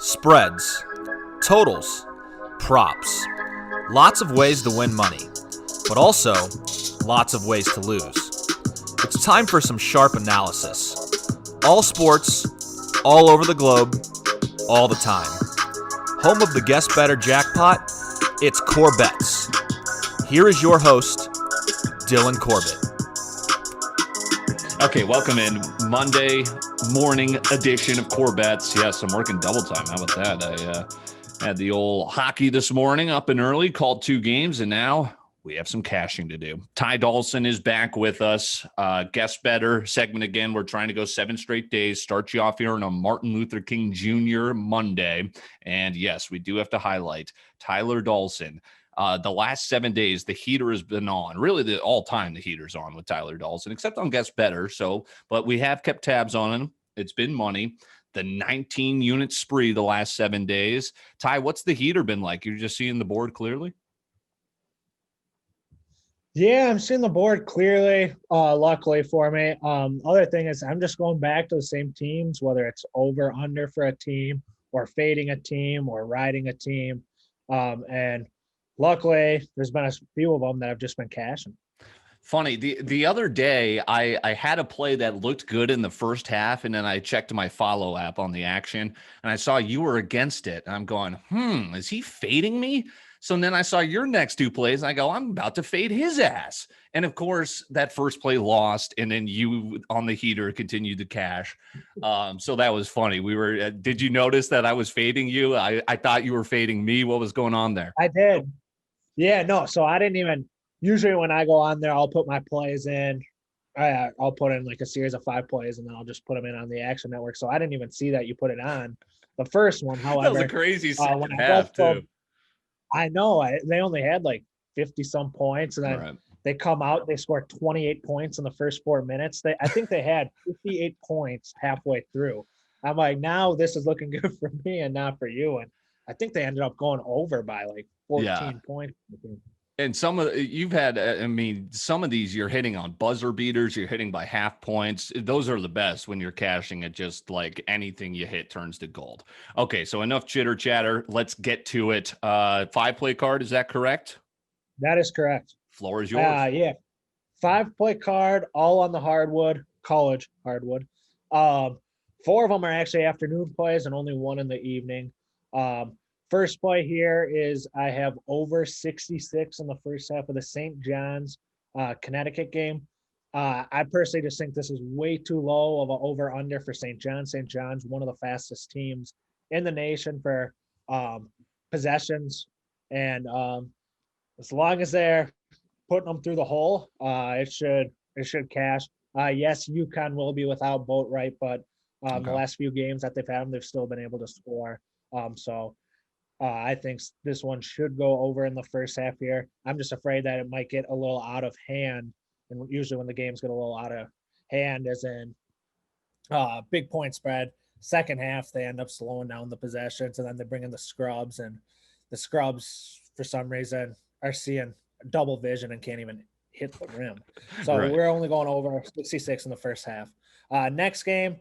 spreads, totals, props. Lots of ways to win money, but also lots of ways to lose. It's time for some sharp analysis. All sports, all over the globe, all the time. Home of the Guest Bettor Jackpot, it's CorBET. Here is your host, Dylan Corbett. Okay, welcome in Monday morning edition of CorBET. Yes, I'm working double time. How about that? I had the old hockey this morning up and early, called 2 games, and now we have some cashing to do. Ty Dalsin is back with us. Guest Bettor Segment again. We're trying to go 7 straight days. Start you off here on a Martin Luther King Jr. Monday. And yes, we do have to highlight Tyler Dalsin. The last 7 days, the heater has been on. Really, the all-time the heater's on with Tyler Dalsin, except on Guest Bettor. But we have kept tabs on him. It's been money. The 19-unit spree the last 7 days. Ty, what's the heater been like? You're just seeing the board clearly? Yeah, I'm seeing the board clearly, luckily for me. Other thing is I'm just going back to the same teams, whether it's over, under for a team or fading a team or riding a team. And luckily, there's been a few of them that have just been cashing. Funny, the other day, I had a play that looked good in the first half, and then I checked my follow app on the action, and I saw you were against it. And I'm going, is he fading me? So then I saw your next 2 plays, and I go, I'm about to fade his ass. And, of course, that first play lost, and then you on the heater continued to cash. So that was funny. Did you notice that I was fading you? I thought you were fading me. What was going on there? I did. Yeah, no, so I didn't even – usually when I go on there, I'll put my plays in. I'll put in like a series of 5 plays, and then I'll just put them in on the Action Network. So I didn't even see that you put it on. The first one, however – that was a crazy second half, too. I know. They only had like 50-some points, and then they come out, they score 28 points in the first 4 minutes. I think they had 58 points halfway through. I'm like, now this is looking good for me and not for you. And I think they ended up going over by like 14 points. And some of some of these you're hitting on buzzer beaters, you're hitting by half points. Those are the best when you're cashing it. Just like anything you hit turns to gold. Okay, so enough chitter chatter. Let's get to it. 5-play card, is that correct? That is correct. Floor is yours. Yeah. 5-play card, all on the hardwood, college hardwood. 4 of them are actually afternoon plays and only 1 in the evening. First play here is I have over 66 in the first half of the St. John's Connecticut game. I personally just think this is way too low of an over-under for St. John's. St. John's, one of the fastest teams in the nation for possessions. And as long as they're putting them through the hole, it should cash. Yes, UConn will be without Boatwright, but the last few games that they've had them, they've still been able to score. I think this one should go over in the first half here. I'm just afraid that it might get a little out of hand. And usually when the games get a little out of hand, as in big point spread, second half, they end up slowing down the possessions, and then they bring in the scrubs. And the scrubs, for some reason, are seeing double vision and can't even hit the rim. So We're only going over 66 in the first half. Next game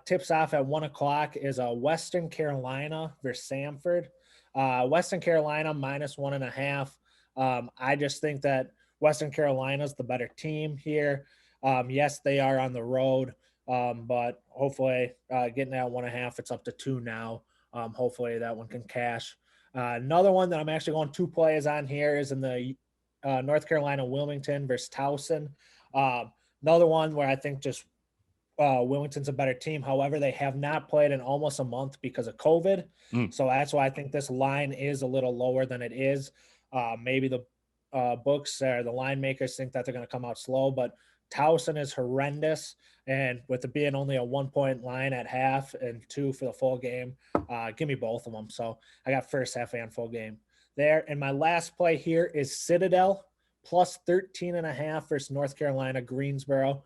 tips off at 1 o'clock is Western Carolina versus Samford. Western Carolina -1.5. I just think that Western Carolina is the better team here. Yes, they are on the road, but hopefully getting that 1.5, it's up to 2 now. Hopefully that one can cash. Another one that I'm actually going 2 plays on here is in the North Carolina Wilmington versus Towson. Another one where I think just Wilmington's a better team. However, they have not played in almost a month because of COVID. So that's why I think this line is a little lower than it is. Maybe the books or the line makers think that they're going to come out slow, but Towson is horrendous. And with it being only a 1-point line at half and 2 for the full game, give me both of them. So I got first half and full game there. And my last play here is Citadel +13.5 versus North Carolina Greensboro.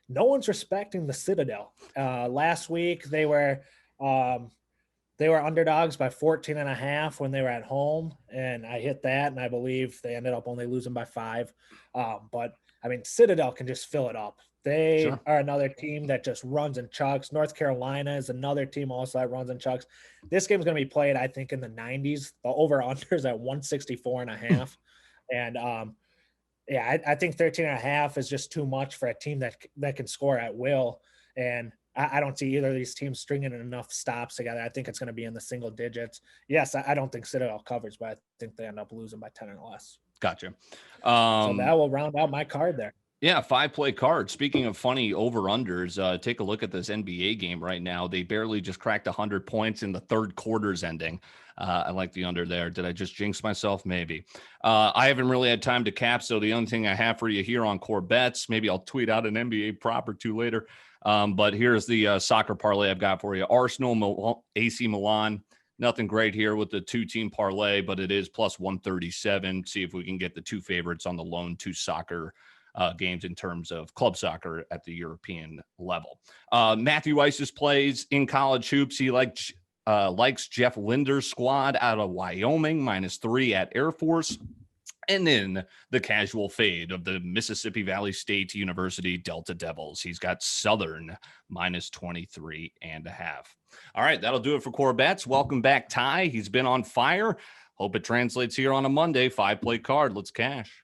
No one's respecting the Citadel. Last week they were underdogs by 14.5 when they were at home, and I hit that, and I believe they ended up only losing by 5. But I mean, Citadel can just fill it up. They Sure. are another team that just runs and chucks. North Carolina is another team also that runs and chucks. This game is going to be played, I think, in the 90s. The over-under is at 164.5. And yeah, I think 13.5 is just too much for a team that can score at will. And I don't see either of these teams stringing enough stops together. I think it's going to be in the single digits. Yes, I don't think Citadel covers, but I think they end up losing by 10 or less. Gotcha. So that will round out my card there. Yeah, 5-play card. Speaking of funny over-unders, take a look at this NBA game right now. They barely just cracked 100 points in the third quarter's ending. I like the under there. Did I just jinx myself? Maybe. I haven't really had time to cap, so the only thing I have for you here on CorBET, maybe I'll tweet out an NBA prop or two later. But here's the soccer parlay I've got for you. Arsenal, AC Milan. Nothing great here with the two-team parlay, but it is plus 137. See if we can get the two favorites on the lone two soccer games in terms of club soccer at the European level. Matthew Isis plays in college hoops. He likes Jeff Linder's squad out of Wyoming, -3 at Air Force. And then the casual fade of the Mississippi Valley State University Delta Devils. He's got Southern -23.5. All right, that'll do it for CorBET. Welcome back, Ty. He's been on fire. Hope it translates here on a Monday. 5-play card. Let's cash.